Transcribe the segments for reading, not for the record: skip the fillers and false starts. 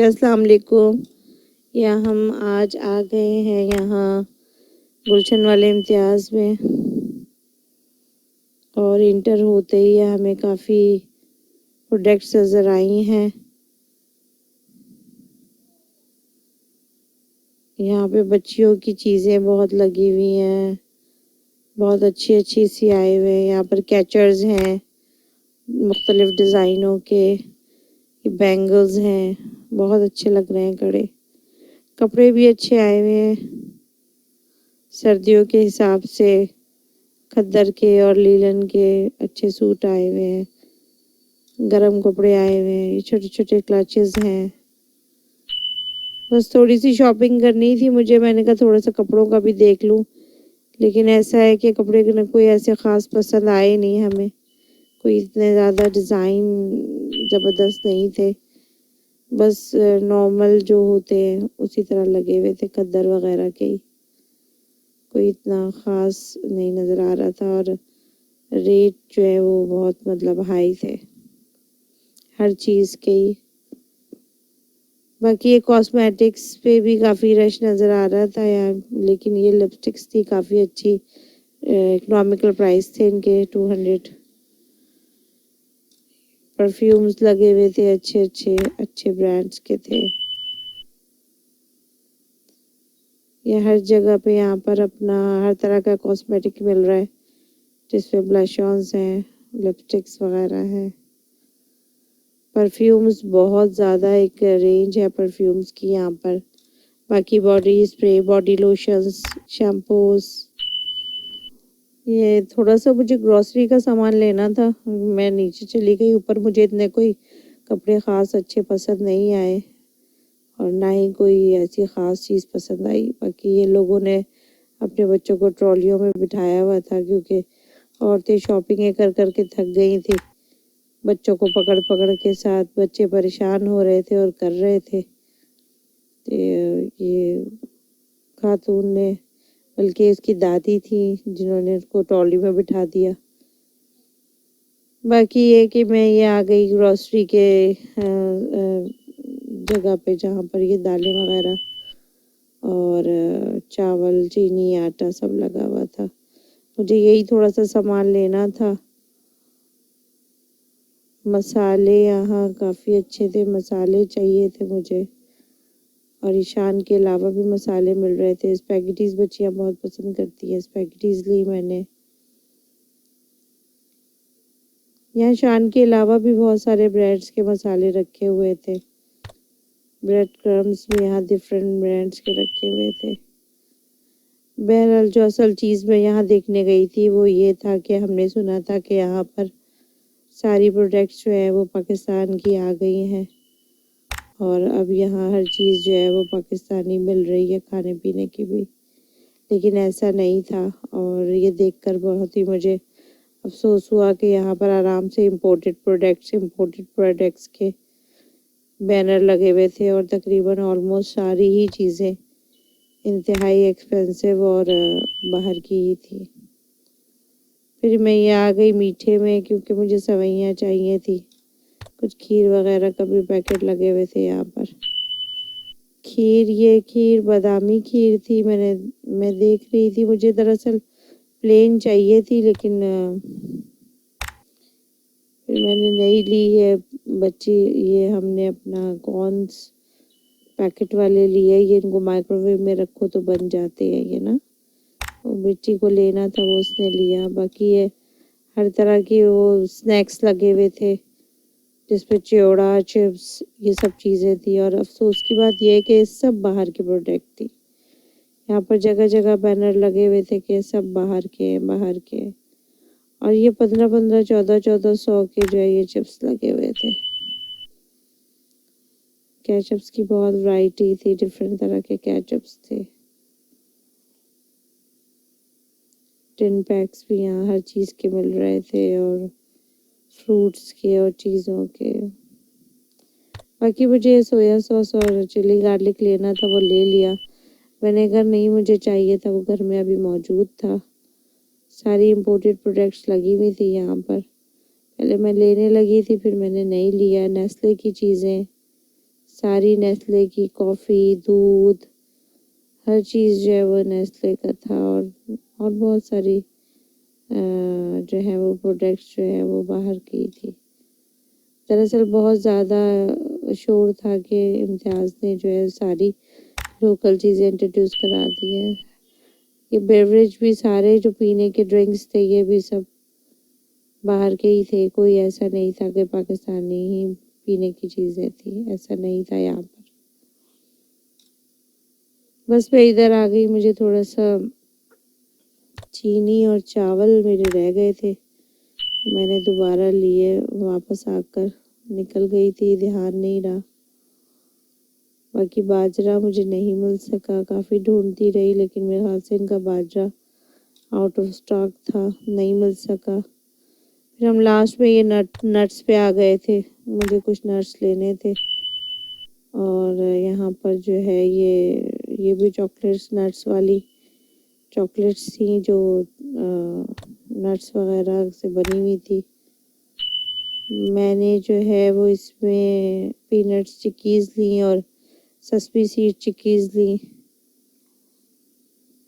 السلام علیکم. ہم آج آ گئے ہیں یہاں گلشن والے امتیاز میں، اور انٹر ہوتے ہی ہمیں کافی پروڈکٹس نظر آئی ہیں. یہاں پہ بچیوں کی چیزیں بہت لگی ہوئی ہیں، بہت اچھی سی آئے ہوئے ہیں. یہاں پر کیچرز ہیں مختلف ڈیزائنوں کے، بینگلز ہیں، بہت اچھے لگ رہے ہیں کڑے. کپڑے بھی اچھے آئے ہوئے ہیں سردیوں کے حساب سے. کھدر کے اور لیلن کے اچھے سوٹ آئے ہوئے ہیں، گرم کپڑے آئے ہوئے ہیں. یہ چھوٹے چھوٹے کلچز ہیں. بس تھوڑی سی شاپنگ کرنی تھی مجھے، میں نے کہا تھوڑا سا کپڑوں کا بھی دیکھ لوں، لیکن ایسا ہے کہ کپڑے کوئی ایسے خاص پسند آئے نہیں ہمیں. کوئی اتنے زیادہ ڈیزائن زبردست نہیں تھے، بس نارمل جو ہوتے ہیں اسی طرح لگے ہوئے تھے، کھدر وغیرہ کے ہی. کوئی اتنا خاص نہیں نظر آ رہا تھا، اور ریٹ جو ہے وہ بہت ہائی تھے ہر چیز کے ہی. باقی یہ کاسمیٹکس پہ بھی کافی رش نظر آ رہا تھا یار، لیکن یہ لپسٹکس تھی کافی اچھی. اکنامیکل پرائس تھے ان کے 200. پرفیومز لگے ہوئے تھے اچھے برانڈس کے تھے. یہ ہر جگہ پہ یہاں پر اپنا ہر طرح کا کاسمیٹک مل رہا ہے، جس پہ بلش آنز ہیں، لپسٹکس وغیرہ ہیں. پرفیومز بہت زیادہ ایک رینج ہے پرفیومز کی یہاں پر. باقی باڈی اسپرے، باڈی لوشنز، شیمپوز. یہ تھوڑا سا مجھے گروسری کا سامان لینا تھا، میں نیچے چلی گئی. اوپر مجھے اتنے کوئی کپڑے خاص اچھے پسند نہیں آئے، اور نہ ہی کوئی ایسی خاص چیز پسند آئی. باقی یہ لوگوں نے اپنے بچوں کو ٹرالیوں میں بٹھایا ہوا تھا، کیونکہ عورتیں شاپنگیں کر کر کے تھک گئی تھی. بچوں کو پکڑ پکڑ کے ساتھ بچے پریشان ہو رہے تھے اور کر رہے تھے. یہ خاتون نے، بلکہ اس کی دادی تھی جنہوں نے اس کو ٹرالی میں بٹھا دیا. باقی یہ کہ میں یہ آ گئی گروسری کے جگہ پہ جہاں پر یہ دالیں وغیرہ اور چاول، چینی، آٹا سب لگا ہوا تھا. مجھے یہی تھوڑا سا سامان لینا تھا. مسالے یہاں کافی اچھے تھے، مسالے چاہیے تھے مجھے، اور ایشان کے علاوہ بھی مسالے مل رہے تھے. اسپیگٹیز بچیاں بہت پسند کرتی ہیں، اسپیگٹیز لی میں نے. یہاں شان کے علاوہ بھی بہت سارے برانڈس کے مسالے رکھے ہوئے تھے. بریڈ کرمز بھی یہاں ڈفرینٹ برانڈس کے رکھے ہوئے تھے. بہرحال جو اصل چیز میں یہاں دیکھنے گئی تھی وہ یہ تھا کہ ہم نے سنا تھا کہ یہاں پر ساری پروڈکٹس جو ہیں وہ پاکستان کی آ گئی ہیں، اور اب یہاں ہر چیز جو ہے وہ پاکستانی مل رہی ہے، کھانے پینے کی بھی. لیکن ایسا نہیں تھا، اور یہ دیکھ کر بہت ہی مجھے افسوس ہوا کہ یہاں پر آرام سے امپورٹڈ پروڈکٹس کے بینر لگے ہوئے تھے، اور تقریباً آلموسٹ ساری ہی چیزیں انتہائی ایکسپینسو اور باہر کی ہی تھی. پھر میں یہ آ گئی میٹھے میں، کیونکہ مجھے سوئیاں چاہیے تھی. کچھ کھیر وغیرہ کا بھی پیکٹ لگے ہوئے تھے یہاں پر. یہ کھیر بادامی کھیر تھی. میں دیکھ رہی تھی، مجھے دراصل پلین چاہیے تھی، لیکن پھر میں نے نہیں لی ہے. یہ ہم نے اپنا کارنز پیکٹ والے لیے. یہ ان کو مائکرو ویو میں رکھو تو بن جاتے ہیں یہ نا. وہ بچی کو لینا تھا، وہ اس نے لیا. باقی یہ ہر طرح کی وہ سنیکس لگے ہوئے تھے، جس پہ چیوڑا، چپس، یہ سب چیزیں تھی. اور افسوس کی بات یہ ہے کہ سب باہر کے پروڈکٹ تھی. یہاں پر جگہ جگہ بینر لگے ہوئے تھے کہ سب باہر کے. اور یہ 15 1400 کے جو ہے یہ چپس لگے ہوئے تھے. کیچپس کی بہت ورائٹی تھی، ڈفرینٹ طرح کے کیچپس تھے. ٹن پیکس بھی یہاں ہر چیز کے مل رہے تھے، اور فروٹس کے اور چیزوں کے. باقی مجھے سویا سوس اور چلی گارلک لینا تھا، وہ لے لیا. ونیگر نہیں مجھے چاہیے تھا، وہ گھر میں ابھی موجود تھا. ساری امپورٹڈ پروڈکٹس لگی ہوئی تھی یہاں پر. پہلے میں لینے لگی تھی، پھر میں نے نہیں لیا. نیسلے کی چیزیں ساری نیسلے کی کافی، دودھ، ہر چیز جو ہے وہ نیسلے کا تھا، اور بہت ساری جو ہے وہ پروڈکٹس جو ہے وہ باہر کی تھی۔ دراصل بہت زیادہ شور تھا کہ امتیاز نے جو ہے ساری لوکل چیزیں انٹروڈیوس کرا دی ہے۔ یہ بیوریج بھی سارے جو پینے کے ڈرنکس تھے یہ بھی سب باہر کے ہی تھے، کوئی ایسا نہیں تھا کہ پاکستانی ہی پینے کی چیزیں تھیں، ایسا نہیں تھا یہاں پر۔ بس میں ادھر آ گئی، مجھے تھوڑا سا چینی اور چاول میرے رہ گئے تھے، میں نے دوبارہ لیے، واپس آ کر نکل گئی تھی، دھیان نہیں رہا۔ باقی باجرہ مجھے نہیں مل سکا، کافی ڈھونڈتی رہی لیکن میرے خیال سے ان کا باجرہ آؤٹ آف سٹاک تھا، نہیں مل سکا۔ پھر ہم لاسٹ میں یہ نٹس پہ آ گئے تھے، مجھے کچھ نٹس لینے تھے، اور یہاں پر جو ہے یہ بھی چاکلیٹس، نٹس والی چاکلیٹس تھیں جو نٹس وغیرہ سے بنی ہوئی تھی۔ میں نے جو ہے وہ اس میں پینٹس چکیز لیں اور سسمی سیڈ چکیز لیں۔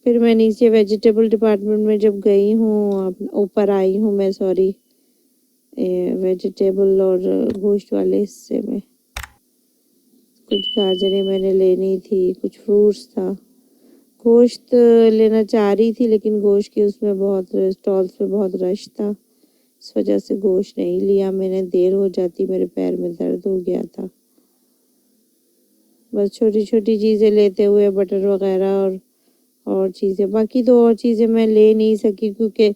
پھر میں نیچے ویجیٹیبل ڈپارٹمنٹ میں جب گئی ہوں، اوپر آئی ہوں میں، سوری، ویجیٹیبل اور گوشت والے حصے میں، کچھ گاجریں میں نے لینی تھی، کچھ فروٹس تھا، گوشت لینا چاہ رہی تھی لیکن گوشت کی اس میں بہت اسٹالس میں بہت رش تھا، اس وجہ سے گوشت نہیں لیا میں نے، دیر ہو جاتی، میرے پیر میں درد ہو گیا تھا۔ بس چھوٹی چھوٹی چیزیں لیتے ہوئے بٹر وغیرہ اور چیزیں، باقی تو اور چیزیں میں لے نہیں سکی کیونکہ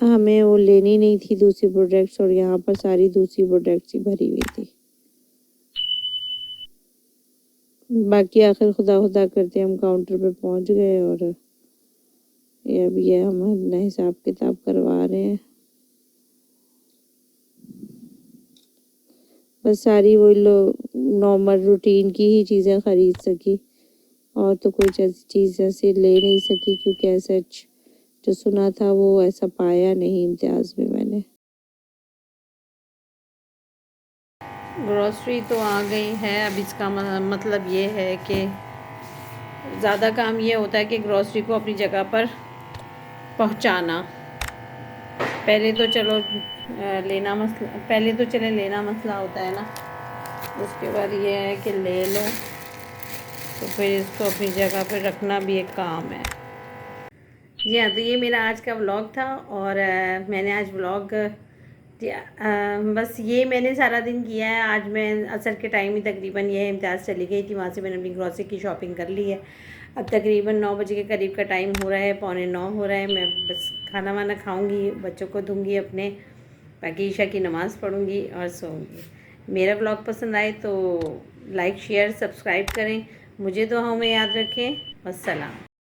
ہمیں وہ لینی نہیں تھی دوسری پروڈکٹس، اور یہاں پر ساری دوسری پروڈکٹس ہی بھری ہوئی تھی۔ باقی آخر خدا کرتے ہم کاؤنٹر پہ پہنچ گئے، اور اب یہ ہم اپنا حساب کتاب کروا رہے ہیں۔ بس ساری وہ نارمل روٹین کی ہی چیزیں خرید سکی، اور تو کوئی چیز ایسے لے نہیں سکی کیونکہ ایسا جو سنا تھا وہ ایسا پایا نہیں امتیاز میں نے۔ گروسری تو آ گئی ہے، اب اس کا مطلب یہ ہے کہ زیادہ کام یہ ہوتا ہے کہ گروسری کو اپنی جگہ پر پہنچانا۔ پہلے تو لینا مسئلہ ہوتا ہے نا، اس کے بعد یہ ہے کہ لے لو، تو پھر اس کو اپنی جگہ پہ رکھنا بھی ایک کام ہے۔ جی ہاں، تو یہ میرا آج کا ولاگ تھا، اور میں نے آج ولاگ بس یہ میں نے سارا دن کیا ہے۔ آج میں عصر کے ٹائم ہی تقریباً یہ امتیاز چلی گئی تھی، وہاں سے میں نے اپنی گروسری کی شاپنگ کر لی ہے۔ اب تقریباً 9 بجے کے قریب کا ٹائم ہو رہا ہے، 8:45 ہو رہا ہے، میں بس کھانا وانا کھاؤں گی، بچوں کو دوں گی اپنے، باقی عشاء کی نماز پڑھوں گی اور سوؤں گی۔ میرا ولاگ پسند آئے تو لائک، شیئر، سبسکرائب کریں، مجھے دعاؤں میں یاد رکھیں۔ والسلام۔